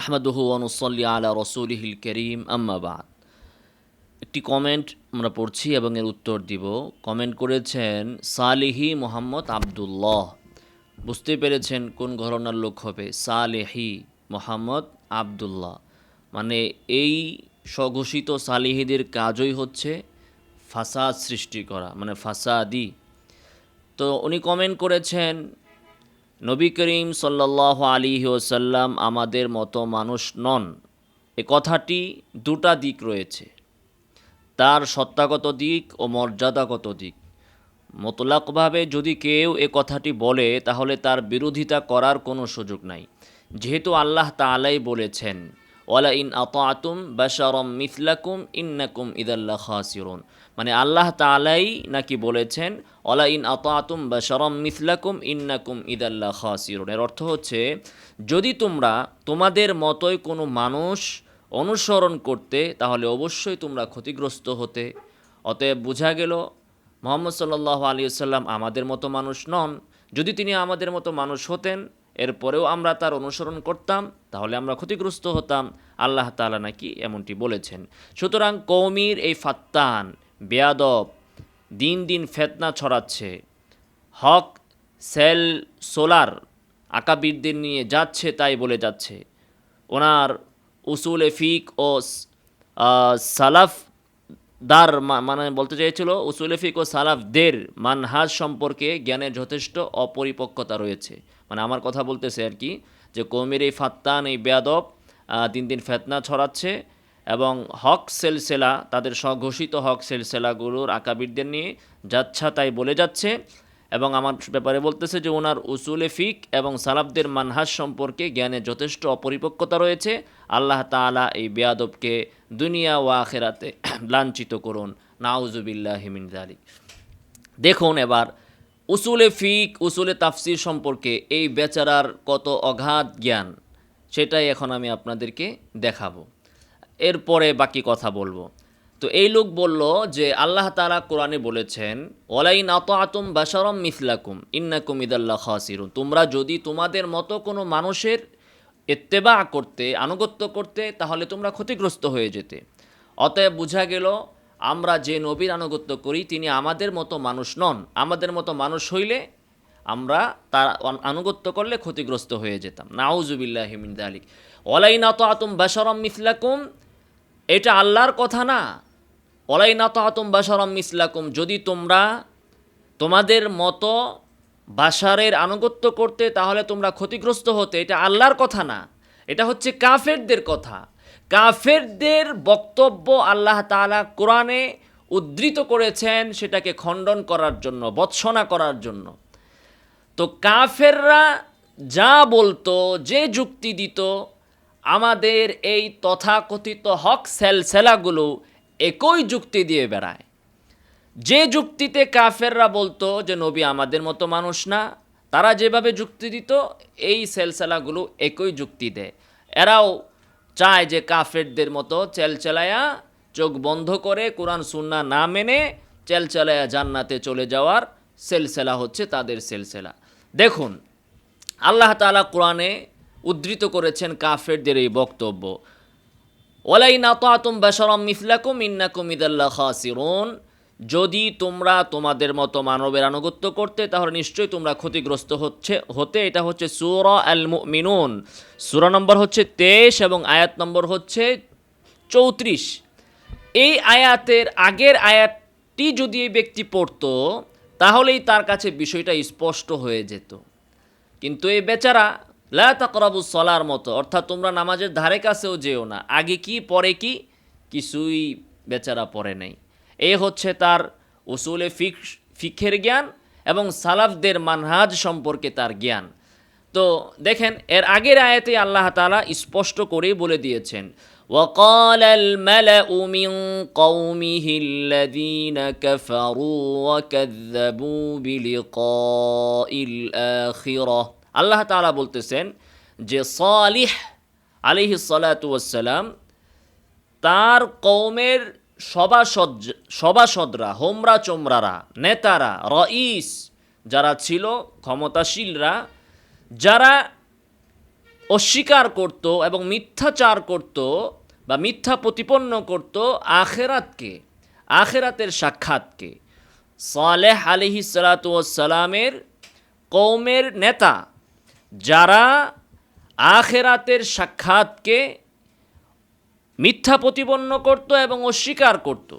আহমাদুহু ওয়া নুসাল্লি আলা রাসূলিহিল কারীম আম্মা বা'দ। একটি কমেন্ট আমরা পড়ছি এবং এর উত্তর দিব। কমেন্ট করেছেন সালেহী মোহাম্মদ আবদুল্লাহ। বুঝতে পেরেছেন কোন ঘরানার লোক হবে। সালেহী মোহাম্মদ আবদুল্লাহ মানে এই স্বঘোষিত সালেহীদের কাজই হচ্ছে ফাসাদ সৃষ্টি করা, মানে ফাসাদি। তো উনি কমেন্ট করেছেন, নবী করিম সাল্লাল্লাহু আলাইহি ওয়াসাল্লাম আমাদের মতো মানুষ নন। এ কথাটি দুটা দিক রয়েছে, তার সত্তাগত দিক ও মর্যাদাগত দিক। মতলাকভাবে যদি কেউ এ কথাটি বলে তাহলে তার বিরোধিতা করার কোনো সুযোগ নাই, যেহেতু আল্লাহ তাআলাই বলেছেন ওয়ালা ইন আতাতুম বাশারাম মিথলাকুম ইন্নাকুম ইদাল্লা খাসিরুন। মানে আল্লাহ তাআলাই নাকি বলেছেন ওয়ালা ইন আতাতুম বাশারাম মিথলাকুম ইন্নাকুম ইদাল্লা খাসিরুন। এর অর্থ হচ্ছে, যদি তোমরা তোমাদের মতোই কোনো মানুষ অনুসরণ করতে তাহলে অবশ্যই তোমরা ক্ষতিগ্রস্ত হতে। অতএব বোঝা গেল মুহাম্মদ সাল্লাল্লাহু আলাইহি ওয়াসাল্লাম আমাদের মতো মানুষ নন। যদি তিনি আমাদের মতো মানুষ হতেন, এরপরেও আমরা তার অনুসরণ করতাম, তাহলে আমরা ক্ষতিগ্রস্ত হতাম। আল্লাহ তাআলা নাকি এমনটি বলেছেন। সুতরাং কওমির এই ফাত্তান বেয়াদব দিন দিন ফেতনা ছড়াচ্ছে, হক সেল সোলার আকাবিরদের নিয়ে যাচ্ছে তাই বলে যাচ্ছে। ওনার উসুলে ফিক ও সালাফ দার মানে বলতে চেয়েছিল উসুলে ফিক ও সালাফদের মানহাজ সম্পর্কে জ্ঞানের যথেষ্ট অপরিপক্কতা রয়েছে। মানে আমার কথা বলতেছে আর কি, যে কওমের এই ফাত্তান এই বেয়াদব দিন দিন ফেতনা ছড়াচ্ছে এবং হক সেলসেলা তাদের স্বঘোষিত হক সেলসেলাগুলোর আকাবিরদের নিয়ে যাচ্ছা তাই বলে যাচ্ছে এবং আমার ব্যাপারে বলতেছে যে ওনার উসুলে ফিক এবং সালাফদের মানহাজ সম্পর্কে জ্ঞানে যথেষ্ট অপরিপক্কতা রয়েছে। আল্লাহ তাআলা এই বেয়াদবকে দুনিয়া ও আখিরাতে লাঞ্ছিত করুন, নাউজুবিল্লাহি মিন যালিক। দেখুন এবার উসুলে ফিক উসুলে তাফসির সম্পর্কে এই বেচারার কত অগাধ জ্ঞান, সেটাই এখন আমি আপনাদেরকে দেখাবো, এরপরে বাকি কথা বলবো। তো এই লোক বলল যে আল্লাহ তাআলা কোরআনে বলেছেন ওয়ালাইন আতাতুম বাশারাম মিথলাকুম ইন্নাকুম ইদাল্লা খাসিরুন। তোমরা যদি তোমাদের মতো কোনো মানুষের ইত্তেবা করতে, আনুগত্য করতে, তাহলে তোমরা ক্ষতিগ্রস্ত হয়ে যেতে। অতএব বোঝা গেল আমরা যে নবীর আনুগত্য করি তিনি আমাদের মতো মানুষ নন। আমাদের মতো মানুষ হইলে আমরা তার আনুগত্য করলে ক্ষতিগ্রস্ত হয়ে যেতাম। নাউজুবিল্লাহি মিন যালিক। ওয়ালাইন আতাতুম বাশারাম মিথলাকুম, এটা আল্লাহর কথা না। ওয়ালাইন আতাতুম বাশারাম মিথলাকুম, যদি তোমরা তোমাদের মতো বাশারের আনুগত্য করতে তাহলে তোমরা ক্ষতিগ্রস্ত হতে, এটা আল্লাহর কথা না, এটা হচ্ছে কাফেরদের কথা। কাফেরদের বক্তব্য আল্লাহ তাআলা কোরআনে উদ্ধৃত করেছেন সেটাকে খণ্ডন করার জন্য, ভৎসনা করার জন্য। তো কাফেররা যা বলতো, যে যুক্তি দিত, আমাদের এই তথাকথিত হক সেলসেলাগুলো একই যুক্তি দিয়ে বেড়ায়। যে যুক্তিতে কাফেররা বলতো যে নবী আমাদের মতো মানুষ না, তারা যেভাবে যুক্তি দিত এই সেলসেলাগুলো একই যুক্তি দেয়। এরাও চায় যে কাফেরদের মতো চেলচেলায়া চোখ বন্ধ করে কোরআন সুন্নাহ না মেনে চেলচেলায়া জান্নাতে চলে যাওয়ার সেলসেলা হচ্ছে তাদের সেলসেলা। দেখুন আল্লাহ তাআলা কোরআনে উদ্ধৃত করেছেন কাফেরদের এই বক্তব্য, ওয়ালাইন আতাতুম বাশারাম মিথলাকুম ইন্নাকুম ইদাল্লা খাসিরুন। যদি তোমরা তোমাদের মতো মানবের আনুগত্য করতে তাহলে নিশ্চয়ই তোমরা ক্ষতিগ্রস্ত হতে। এটা হচ্ছে সূরা আল মুমিনুন, সূরা নম্বর হচ্ছে 23 এবং আয়াত নম্বর হচ্ছে 34। এই আয়াতের আগের আয়াতটি যদি এই ব্যক্তি পড়তো তাহলেই তার কাছে বিষয়টা স্পষ্ট হয়ে যেত। কিন্তু এই বেচারা লা তাকরাবুস সলার মতো, অর্থাৎ তোমরা নামাজের ধারে কাছেও যেও না, আগে কি পরে কি কিছুই বেচারা পড়ে নাই। এই হচ্ছে তার উসুলে ফিকের জ্ঞান এবং সালাফদের মানহাজ সম্পর্কে তার জ্ঞান। তো দেখেন এর আগের আয়াতে আল্লাহ তাআলা স্পষ্ট করেই বলে দিয়েছেন, وقال الملأ من قومه الذين كفروا وكذبوا بلقاء الآخرة। আল্লাহ তাআলা বলতেছেন যে সালিহ আলাইহিস সালাতু ওয়াস সালাম তার কওমের সভাসদরা, হোমরা চোমরারা, নেতারা, রঈস যারা ছিল, ক্ষমতাশীলরা, যারা অস্বীকার করত এবং মিথ্যাচার করত বা মিথ্যা প্রতিপন্ন করত আখেরাতকে, আখেরাতের সাক্ষাৎকে। সালেহ আলাইহিস সালাতু ওয়াস সালামের কওমের নেতা যারা আখেরাতের সাক্ষাৎকে মিথ্যা প্রতিপন্ন করত এবং অস্বীকার করত,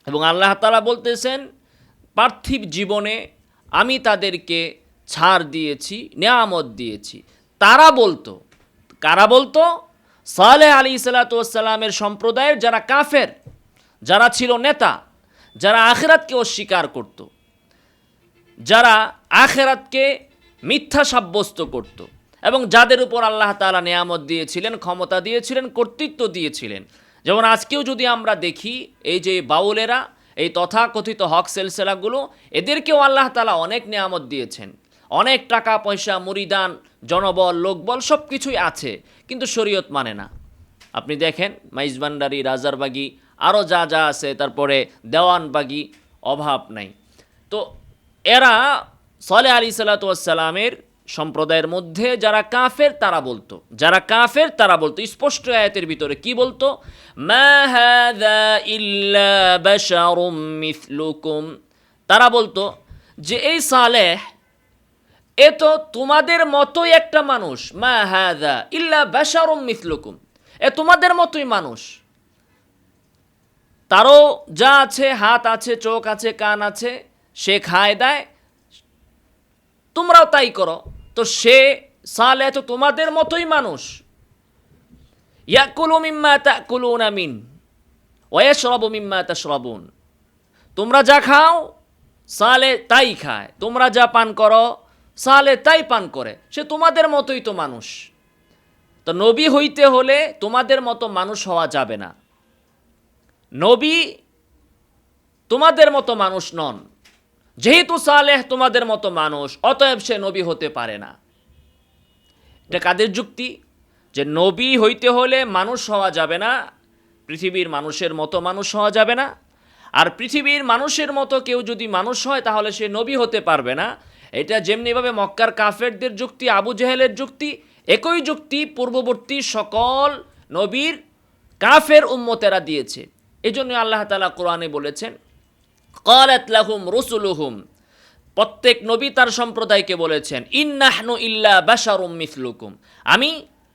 এবং আল্লাহ তাআলা বলতেছেন পার্থিব জীবনে আমি তাদেরকে ছাড় দিয়েছি, নেয়ামত দিয়েছি। তারা বলতো, কারা বলতো? সালেহ আলাইহিসসালাতু ওয়াসসালামের সম্প্রদায়ের যারা কাফের, যারা ছিল নেতা, যারা আখিরাতকে অস্বীকার করত, যারা আখিরাতকে মিথ্যা সাব্যস্ত করত, এবং যাদের উপর আল্লাহ তাআলা নেয়ামত দিয়েছিলেন, ক্ষমতা দিয়েছিলেন, কর্তৃত্ব দিয়েছিলেন। যেমন আজকেও যদি আমরা দেখি, এই যে বাউলেরা, এই তথাকথিত হক সেলসেলাগুলো, এদেরকেও আল্লাহ তাআলা অনেক নেয়ামত দিয়েছেন, অনেক টাকা পয়সা, মুরিদান, জনবল, লোকবল সব কিছুই আছে, কিন্তু শরীয়ত মানে না। আপনি দেখেন মাইজভান্ডারি, রাজারবাগি, আরও যা যা আছে, তারপরে দেওয়ানবাগি, অভাব নাই। তো এরা সালেহ আলাইহিসসালাতু ওয়াসসালামের সম্প্রদায়ের মধ্যে যারা কাফের তারা বলতো, যারা কাফের তারা বলতো, স্পষ্ট আয়াতের ভিতরে কি বলতো? মা হাযা ইল্লা বাশারুম মিথলুকুম। তারা বলতো যে এই সালেহ এ তো তোমাদের মতোই একটা মানুষ। মা হাযা ইল্লা বাশারুম মিথলুকুম, এ তোমাদের মতোই মানুষ, তারও যা আছে, হাত আছে, চোখ আছে, কান আছে, সে খায় দেয়, তোমরাও তাই করো। তো সে সালেহ তো তোমাদের মতোই মানুষ। ইয়াকুলু মিম্মা তাকুলুনা মিন ওয়া ইয়াশরাবু মিম্মা তাশরাবুন। তোমরা যা খাও সালেহ তাই খায়, তোমরা যা পান করো সালেহ তাই পান করে, সে তোমাদের মতোই তো মানুষ। তো নবী হইতে হলে তোমাদের মতো মানুষ হওয়া যাবে না। নবী তোমাদের মতো মানুষ নন, যেহেতু সালেহ তোমাদের মতো মানুষ, অতএব সে নবী হতে পারে না। এটা কাদের যুক্তি? যে নবী হইতে হলে মানুষ হওয়া যাবে না, পৃথিবীর মানুষের মতো মানুষ হওয়া যাবে না, আর পৃথিবীর মানুষের মতো কেউ যদি মানুষ হয় তাহলে সে নবী হতে পারবে না। এটা যেমনিভাবে মক্কার কাফেরদের যুক্তি, আবু জেহেলের যুক্তি, একই যুক্তি পূর্ববর্তী সকল নবীর কাফের উম্মতেরা দিয়েছে। এই জন্য আল্লাহ তাআলা কোরআনে বলেছেন, ক্বালাত লাহুম রুসুলুহুম, প্রত্যেক নবী তার সম্প্রদায়কে বলেছেন, ইন্নাহনু ইল্লা বাশারুম মিথলুকুম,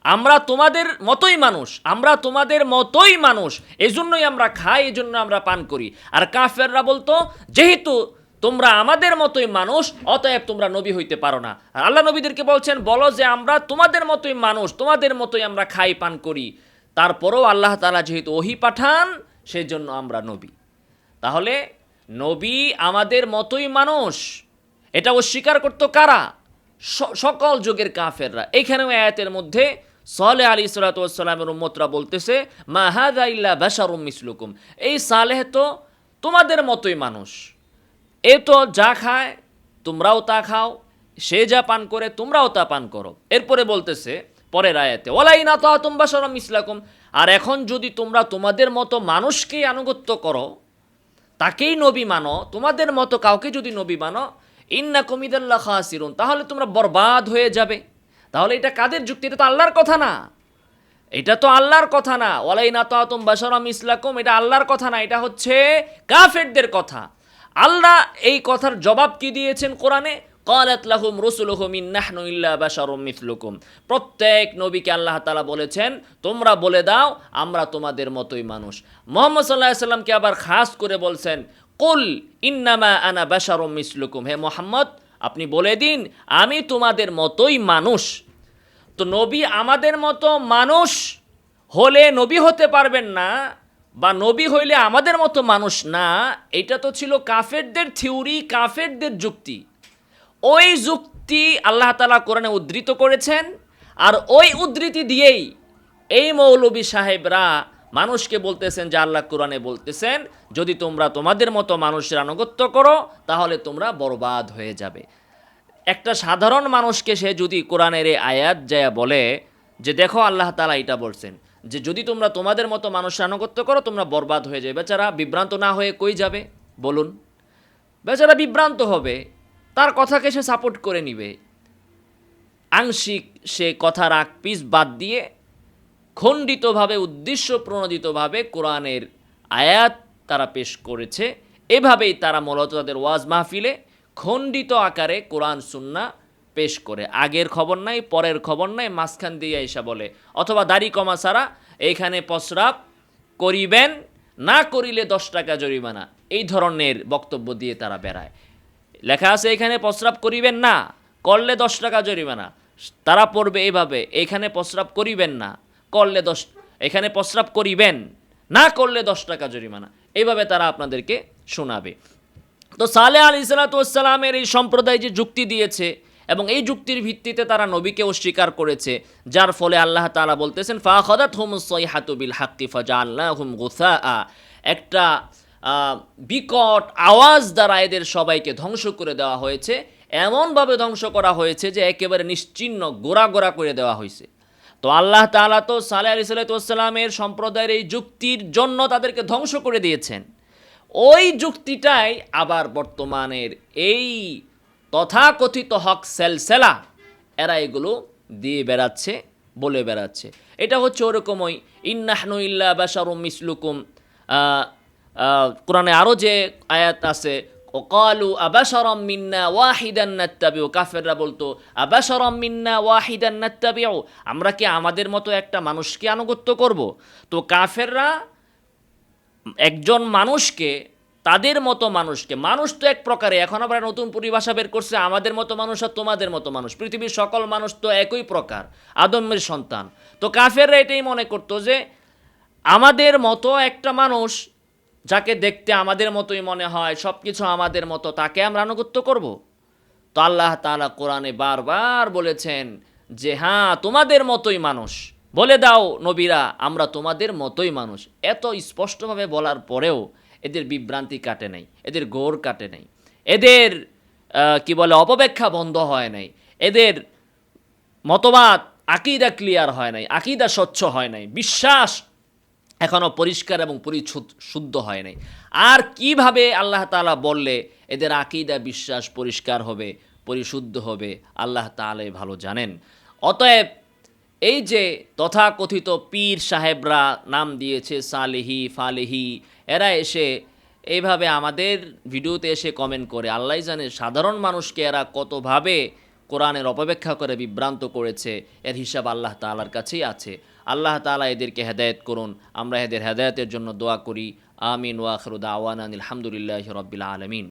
আমরা তোমাদের মতোই মানুষ, আমরা তোমাদের মতোই মানুষ, এজন্যই আমরা খাই, এজন্য আমরা পান করি। আর কাফেররা বলতো, যেহেতু তোমরা আমাদের মতোই মানুষ, অতএব তোমরা নবী হইতে পারো না। আর আল্লাহ নবীদেরকে বলছেন, বলো যে আমরা তোমাদের মতোই মানুষ, তোমাদের মতোই আমরা খাই, পান করি। তারপরেও আল্লাহ তাআলা যেহেতু ওহী পাঠান, সেজন্য আমরা নবী। তাহলে নবী আমাদের মতোই মানুষ, এটা অস্বীকার করতো কারা? সকল যুগের কাফেররা। এইখানেও আয়াতের মধ্যে সালেহ আলাইহিসসালাতু ওয়াসসালামের উম্মতরা বলতেছে, মা হাযা ইল্লা বাশারুম মিসলুকুম, এই সালেহ তো তোমাদের মতোই মানুষ, এ তো যা খায় তোমরাও তা খাও, সে যা পান করে তোমরাও তা পান করো। এরপরে বলতেছে পরের আয়াতে, ওয়ালাইন আতাতুম বাশারাম মিসলাকুম, আর এখন যদি তোমরা তোমাদের মতো মানুষকেই আনুগত্য করো, তাকেই নবী মানো, তোমাদের মতো কাউকে যদি নবী মানো, ইন্নাকুম ইদাল্লা খাসিরুন, তাহলে তোমরা বরবাদ হয়ে যাবে। তাহলে এটা কাদের যুক্তি? এটা তো আল্লাহর কথা না, এটা তো আল্লাহর কথা না। ওয়ালাইন আতাতুম বাশারাম মিসলাকুম, এটা আল্লাহর কথা না, এটা হচ্ছে কাফেরদের কথা। আল্লাহ এই কথার জবাব কি দিয়েছেন কোরআনে? ক্বালাত লাহুম রুসুলুহুম ইন্নাহনু ইল্লা বাশারুম মিথলুকুম, প্রত্যেক নবীকে আল্লাহ তাআলা বলেছেন, তোমরা বলে দাও আমরা তোমাদের মতোই মানুষ। মুহাম্মদ সাল্লাল্লাহু আলাইহি সাল্লামকে আবার খাস করে বলছেন, কুল ইন্নামা আনা বাশারুম মিসলুকুম, হে মুহাম্মদ আপনি বলে দিন আমি তোমাদের মতোই মানুষ। তো নবী আমাদের মতো মানুষ হলে নবী হতে পারবেন না, বা নবী হইলে আমাদের মতো মানুষ না, এটা তো ছিল কাফেরদের থিওরি, কাফেরদের যুক্তি। ওই যুক্তি আল্লাহ তাআলা কোরআনে উদ্ধৃত করেছেন, আর ওই উদ্ধৃতি দিয়েই এই মৌলবী সাহেবরা মানুষকে বলতেছেন যে আল্লাহ কোরআনে বলতেছেন, যদি তোমরা তোমাদের মতো মানুষের আনুগত্য করো তাহলে তোমরা বরবাদ হয়ে যাবে। একটা সাধারণ মানুষকে সে যদি কোরআনের এই আয়াত যায় বলে যে দেখো আল্লাহ তাআলা এটা বলছেন যে যদি তোমরা তোমাদের মতো মানুষের আনুগত্য করো তোমরা বরবাদ হয়ে যাবে, বেচারা বিভ্রান্ত না হয়ে কই যাবে বলুন? বেচারা বিভ্রান্ত হবে, তার কথাকে সে সাপোর্ট করে নিবে। আংশিক সে কথার আগ পিছ বাদ দিয়ে খণ্ডিতভাবে উদ্দেশ্য প্রণোদিতভাবে কোরআনের আয়াত তারা পেশ করেছে। এভাবেই তারা মূলত তাদের ওয়াজ মাহফিলে খণ্ডিত আকারে কোরআন সুন্নাহ পেশ করে। আগের খবর নাই, পরের খবর নাই, মাঝখান দিয়ে এসে বলে, অথবা দাড়ি কমা ছাড়া এইখানে প্রস্রাব করিবেন, না করিলে 10 টাকা জরিমানা, এই ধরনের বক্তব্য দিয়ে তারা বেড়ায়। লেখা আছে এখানে প্রস্রাব করিবেন না, করলে 10 টাকা জরিমানা। তারা পড়বে এভাবে, এখানে প্রস্রাব করিবেন না, করলে 10, এখানে প্রস্রাব করিবেন, না করলে 10 টাকা জরিমানা, এইভাবে তারা আপনাদেরকে শোনাবে। তো সালেহ আলাইহিসসালামের এই সম্প্রদায় যে যুক্তি দিয়েছে এবং এই যুক্তির ভিত্তিতে তারা নবীকে অস্বীকার করেছে, যার ফলে আল্লাহ তাআলা বলতেছেন ফাখাযাতহুমুস সাইহাতু বিল হাক্কি ফাজআলনাহুম গুসাআ, একটা বিকট আওয়াজ দ্বারা এদের সবাইকে ধ্বংস করে দেওয়া হয়েছে। এমনভাবে ধ্বংস করা হয়েছে যে একেবারে নিশ্চিহ্ন, গোড়া গোড়া করে দেওয়া হয়েছে। তো আল্লাহ তাআলা তো সালেহ আলাইহিসসালামের সম্প্রদায়ের এই যুক্তির জন্য তাদেরকে ধ্বংস করে দিয়েছেন। ওই যুক্তিটাই আবার বর্তমানের এই তথাকথিত হক সেলসেলা এরা এগুলো দিয়ে বেড়াচ্ছে, বলে বেড়াচ্ছে। এটা হচ্ছে ওরকমই ইন্নাহনু ইল্লা বাশারুম মিসলুকুম। কোরআনে আরও যে আয়াত আছে, ওকালু আবাশারাম মিন্না ওয়াহিদান নাত্তাবিউ, কাফেররা বলতো আবাশারাম মিন্না ওয়াহিদান নাত্তাবিউ, আমরা কি আমাদের মতো একটা মানুষকে আনুগত্য করব? তো কাফেররা একজন মানুষকে, তাদের মতো মানুষকে, মানুষ তো এক প্রকারে, এখন আবার নতুন পরিভাষা বের করছে আমাদের মতো মানুষ আর তোমাদের মতো মানুষ, পৃথিবীর সকল মানুষ তো একই প্রকার, আদমের সন্তান। তো কাফেররা এটাই মনে করতো যে আমাদের মতো একটা মানুষ, যাকে দেখতে আমাদের মতোই মনে হয়, সব কিছু আমাদের মতো, তাকে আমরা আনুগত্য করব। তো আল্লাহ তাআলা কোরআনে বারবার বলেছেন যে হ্যাঁ তোমাদের মতোই মানুষ, বলে দাও নবীরা আমরা তোমাদের মতোই মানুষ। এত স্পষ্টভাবে বলার পরেও এদের বিভ্রান্তি কাটে নাই, এদের ঘোর কাটে নাই, এদের কি বলে অপব্যাখ্যা বন্ধ হয় নাই, এদের মতবাদ আকীদা ক্লিয়ার হয় নাই, আকীদা স্বচ্ছ হয় নাই, বিশ্বাস এখনও পরিষ্কার এবং পরিশুদ্ধ হয় নাই। আর কিভাবে আল্লাহ তাআলা বললে এদের আকীদা বিশ্বাস পরিষ্কার হবে, পরিশুদ্ধ হবে, আল্লাহ তাআলাই ভালো জানেন। অতএব এই যে তথাকথিত পীর সাহেবরা নাম দিয়েছে সালেহি ফালেহি, এরা এসে এইভাবে আমাদের ভিডিওতে এসে কমেন্ট করে, আল্লাহ জানে সাধারণ মানুষকে এরা কতভাবে কোরআনের অপব্যাখ্যা করে বিভ্রান্ত করেছে, এর হিসাব আল্লাহ তাআলার কাছেই আছে। আল্লাহ তাআলা এদেরকে হেদায়েত করুন, আমরা এদের হেদায়েতের জন্য দোয়া করি। আমিন ওয়া আখিরু দাওয়ানা আলহামদুলিল্লাহি রাব্বিল আলামিন।